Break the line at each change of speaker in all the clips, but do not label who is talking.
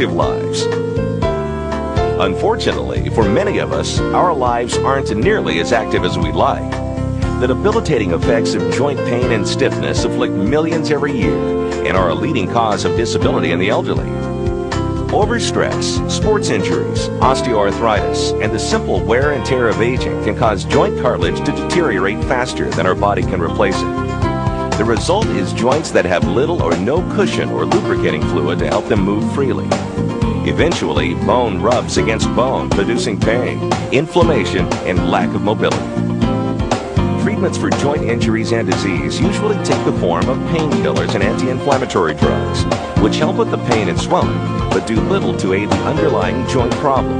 lives. Unfortunately, for many of us, our lives aren't nearly as active as we'd like. The debilitating effects of joint pain and stiffness afflict millions every year and are a leading cause of disability in the elderly. Overstress, sports injuries, osteoarthritis, and the simple wear and tear of aging can cause joint cartilage to deteriorate faster than our body can replace it. The result is joints that have little or no cushion or lubricating fluid to help them move freely. Eventually, bone rubs against bone, producing pain, inflammation, and lack of mobility. Treatments for joint injuries and disease usually take the form of painkillers and anti-inflammatory drugs, which help with the pain and swelling, but do little to aid the underlying joint problem.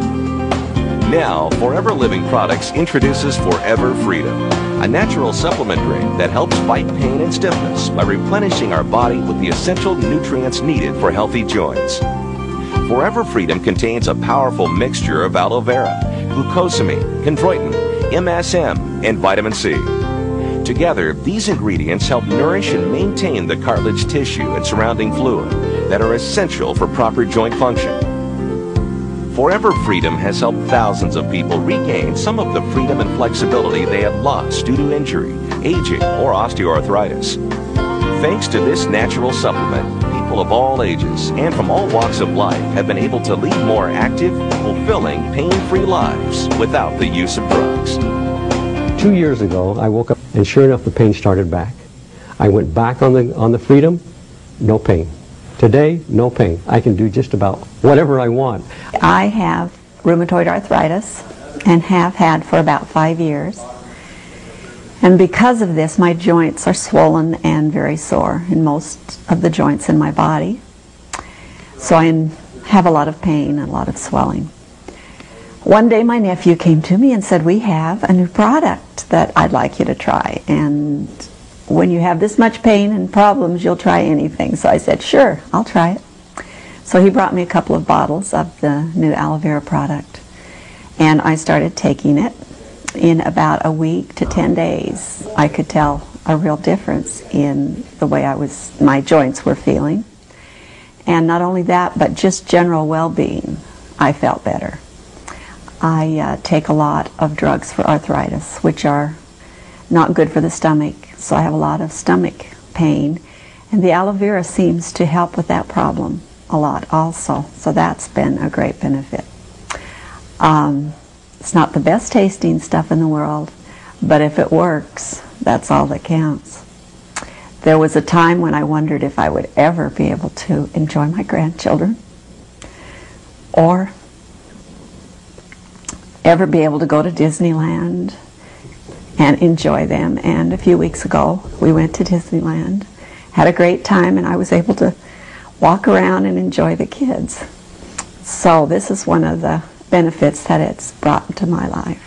Now, Forever Living Products introduces Forever Freedom, a natural supplement drink that helps fight pain and stiffness by replenishing our body with the essential nutrients needed for healthy joints. Forever Freedom contains a powerful mixture of aloe vera, glucosamine, chondroitin, MSM, and vitamin C. Together, these ingredients help nourish and maintain the cartilage tissue and surrounding fluid that are essential for proper joint function. Forever Freedom has helped thousands of people regain some of the freedom and flexibility they had lost due to injury, aging, or osteoarthritis. Thanks to this natural supplement, people of all ages and from all walks of life have been able to lead more active, fulfilling, pain-free lives without the use of drugs.
2 years ago, I woke up and sure enough, the pain started back. I went back on the Freedom, no pain. Today, no pain. I can do just about whatever I want.
I have rheumatoid arthritis and have had for about 5 years. And because of this, my joints are swollen and very sore in most of the joints in my body. So I have a lot of pain and a lot of swelling. One day my nephew came to me and said, "We have a new product that I'd like you to try. And when you have this much pain and problems, you'll try anything." So I said, "Sure, I'll try it." So he brought me a couple of bottles of the new aloe vera product. And I started taking it. In about a week to 10 days, I could tell a real difference in the way my joints were feeling. And not only that, but just general well-being. I felt better. I take a lot of drugs for arthritis, which are not good for the stomach, so I have a lot of stomach pain, and the aloe vera seems to help with that problem a lot also, so that's been a great benefit. It's not the best tasting stuff in the world, but if it works, that's all that counts. There was a time when I wondered if I would ever be able to enjoy my grandchildren or ever be able to go to Disneyland and enjoy them. And a few weeks ago, we went to Disneyland, had a great time, and I was able to walk around and enjoy the kids. So this is one of the benefits that it's brought into my life.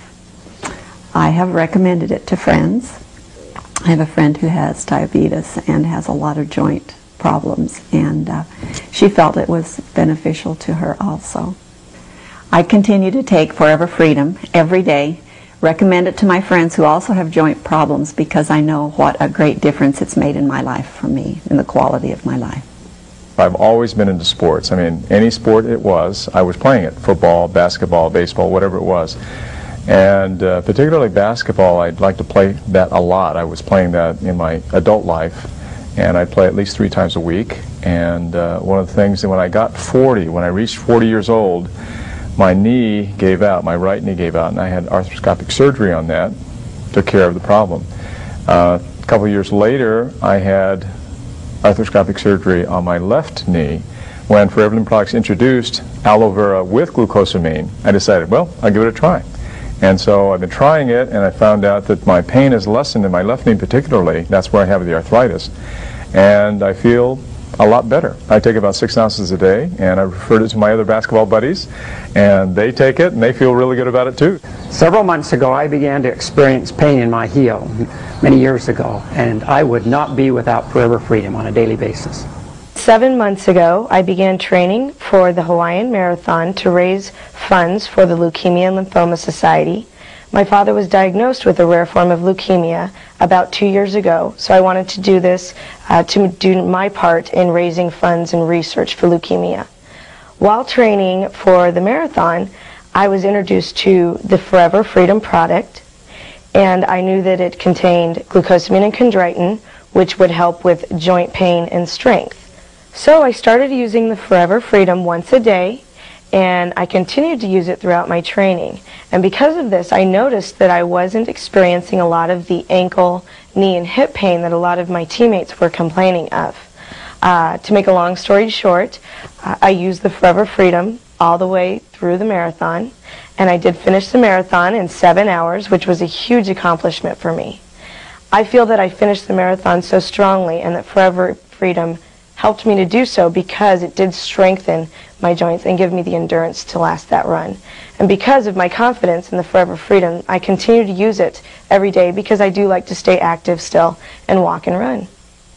I have recommended it to friends. I have a friend who has diabetes and has a lot of joint problems, and she felt it was beneficial to her also. I continue to take Forever Freedom every day, recommend it to my friends who also have joint problems because I know what a great difference it's made in my life for me, in the quality of my life.
I've always been into sports. I mean, any sport it was, I was playing it. Football, basketball, baseball, whatever it was. And particularly basketball, I'd like to play that a lot. I was playing that in my adult life, and I'd play at least 3 times a week. And one of the things that when I got 40, when I reached 40 years old, my knee gave out, my right knee gave out, and I had arthroscopic surgery on that, took care of the problem. A couple of years later, I had arthroscopic surgery on my left knee. When Forever Living Products introduced aloe vera with glucosamine, I decided, well, I'll give it a try. And so I've been trying it, and I found out that my pain has lessened in my left knee particularly. That's where I have the arthritis. And I feel a lot better. I take about 6 ounces a day, and I referred it to my other basketball buddies, and they take it, and they feel really good about it too.
Several months ago, I began to experience pain in my heel many years ago, and I would not be without Forever Freedom on a daily basis.
7 months ago, I began training for the Hawaiian Marathon to raise funds for the Leukemia and Lymphoma Society. My father was diagnosed with a rare form of leukemia about 2 years ago, so I wanted to do this to do my part in raising funds and research for leukemia. While training for the marathon, I was introduced to the Forever Freedom product, and I knew that it contained glucosamine and chondroitin, which would help with joint pain and strength. So I started using the Forever Freedom once a day, and I continued to use it throughout my training. And because of this, I noticed that I wasn't experiencing a lot of the ankle, knee, and hip pain that a lot of my teammates were complaining of. To make a long story short, I used the Forever Freedom all the way through the marathon, and I did finish the marathon in 7 hours, which was a huge accomplishment for me. I feel that I finished the marathon so strongly, and that Forever Freedom helped me to do so because it did strengthen my joints and give me the endurance to last that run. And because of my confidence in the Forever Freedom, I continue to use it every day because I do like to stay active still and walk and run.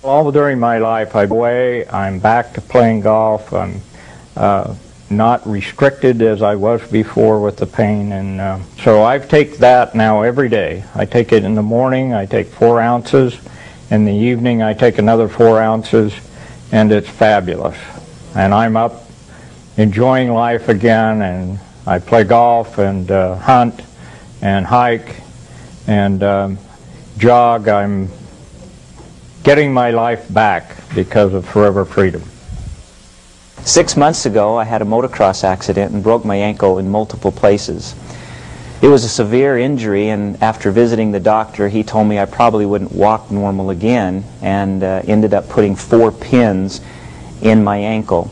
All during my life, I'm back to playing golf. I'm not restricted as I was before with the pain, and so I take that now every day. I take it in the morning, I take 4 ounces. In the evening, I take another 4 ounces, and it's fabulous. And I'm up enjoying life again, and I play golf and hunt and hike and jog. I'm getting my life back because of Forever Freedom.
6 months ago, I had a motocross accident and broke my ankle in multiple places. It was a severe injury, and after visiting the doctor, he told me I probably wouldn't walk normal again, and ended up putting 4 pins in my ankle.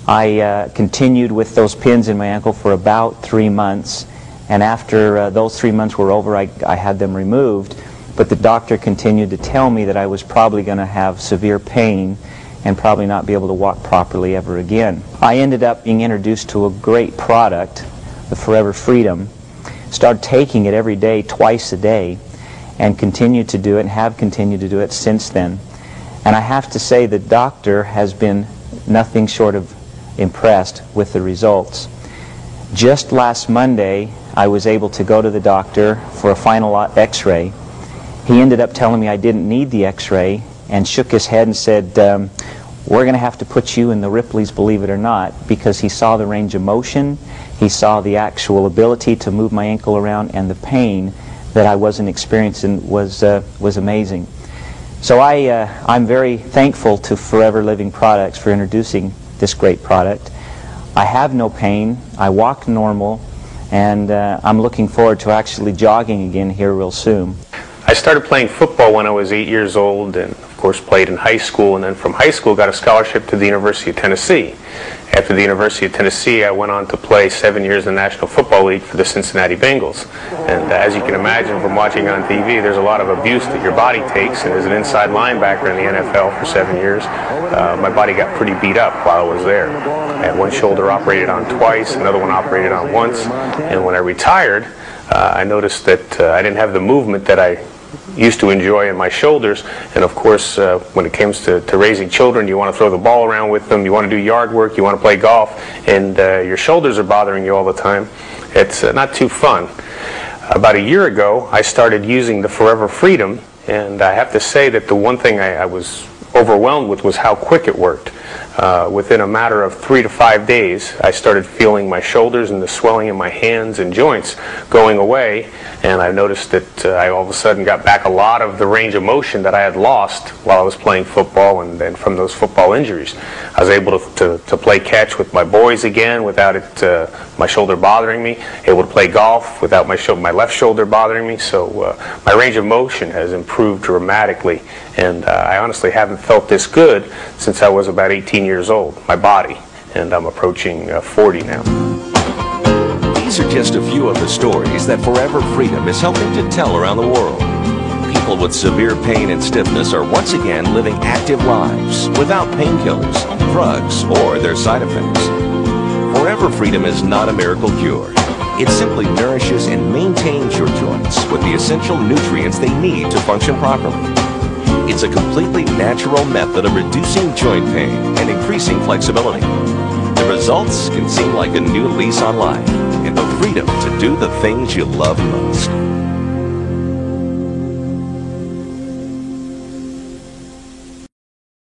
I continued with those pins in my ankle for about 3 months, and after those 3 months were over, I had them removed, but the doctor continued to tell me that I was probably going to have severe pain and probably not be able to walk properly ever again. I ended up being introduced to a great product, the Forever Freedom. Started taking it every day, twice a day, and continued to do it and have continued to do it since then. And I have to say the doctor has been nothing short of impressed with the results. Just last Monday, I was able to go to the doctor for a final x-ray. He ended up telling me I didn't need the x-ray and shook his head and said, we're going to have to put you in the Ripley's, believe it or not, because he saw the range of motion, he saw the actual ability to move my ankle around, and the pain that I wasn't experiencing was amazing. So I'm very thankful to Forever Living Products for introducing this great product. I have no pain, I walk normal, and I'm looking forward to actually jogging again here real soon.
I started playing football when I was 8 years old, and of course played in high school, and then from high school got a scholarship to the University of Tennessee. After the University of Tennessee, I went on to play 7 years in the National Football League for the Cincinnati Bengals. And as you can imagine from watching on TV, there's a lot of abuse that your body takes, and as an inside linebacker in the NFL for 7 years, my body got pretty beat up while I was there. I had one shoulder operated on twice, another one operated on once, and when I retired, I noticed that I didn't have the movement that I used to enjoy in my shoulders, and of course when it comes to raising children, you want to throw the ball around with them, you want to do yard work, you want to play golf, and your shoulders are bothering you all the time. It's not too fun. About a year ago, I started using the Forever Freedom, and I have to say that the one thing I was overwhelmed with was how quick it worked. Within a matter of 3 to 5 days, I started feeling my shoulders and the swelling in my hands and joints going away, and I noticed that I all of a sudden got back a lot of the range of motion that I had lost while I was playing football and from those football injuries. I was able to play catch with my boys again without my shoulder bothering me, able to play golf without my left shoulder bothering me, so my range of motion has improved dramatically, and I honestly haven't felt this good since I was about 18 years old, my body, and I'm approaching 40 now.
These are just a few of the stories that Forever Freedom is helping to tell around the world. People with severe pain and stiffness are once again living active lives without painkillers, drugs, or their side effects. Forever Freedom is not a miracle cure. It simply nourishes and maintains your joints with the essential nutrients they need to function properly. It's a completely natural method of reducing joint pain and increasing flexibility. The results can seem like a new lease on life and the freedom to do the things you love most.